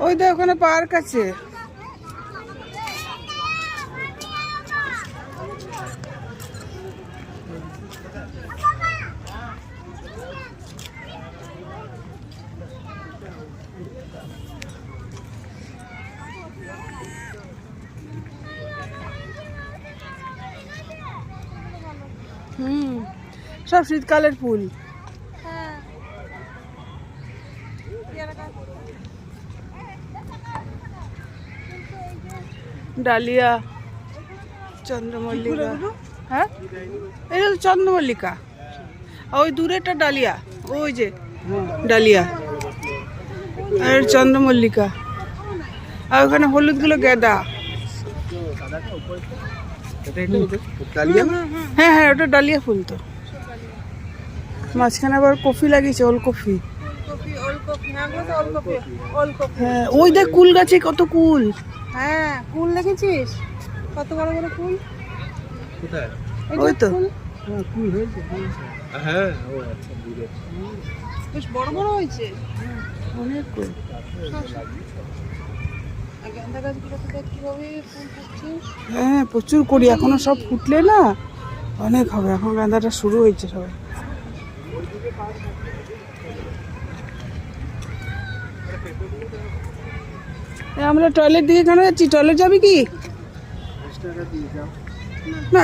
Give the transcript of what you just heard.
ওই দেখ ওখানে পার্ক আছে। সব শীতকালের ফুল। ডালিয়া, চন্দ্রমল্লিকা। হ্যাঁ, এটা তো চন্দ্রমল্লিকা। ওই দূরে একটা ডালিয়া, ওই যে ডালিয়া আর চন্দ্রমল্লিকা। আর ওখানে হলুদ গুলো গেঁদা। হ্যাঁ হ্যাঁ, ওটা ডালিয়া ফুল তো। মাঝখানে আবার কফি লাগিয়েছে, ওলকফি। হ্যাঁ, ওই দেখ কুল গাছে কত কুল। হ্যাঁ, কুল দেখেছিস কত বড় বড় কুল? কোথায়? ওই তো কুল হয়েছে। হ্যাঁ, ও আচ্ছা, বেশ বড় বড় হয়েছে অনেক কুল। গেন্দা গাছগুলোতে দেখ কিভাবে ফুল ফুটছে। হ্যাঁ, প্রচুর করি। এখনো সব ফুটলে না অনেক হবে। এখন গাঁদাটা শুরু হয়েছে সবাই। আমরা টয়লেট দিকে কেন যাচ্ছি? টয়লেট যাবি কি? টাকা দিয়ে যাও। না।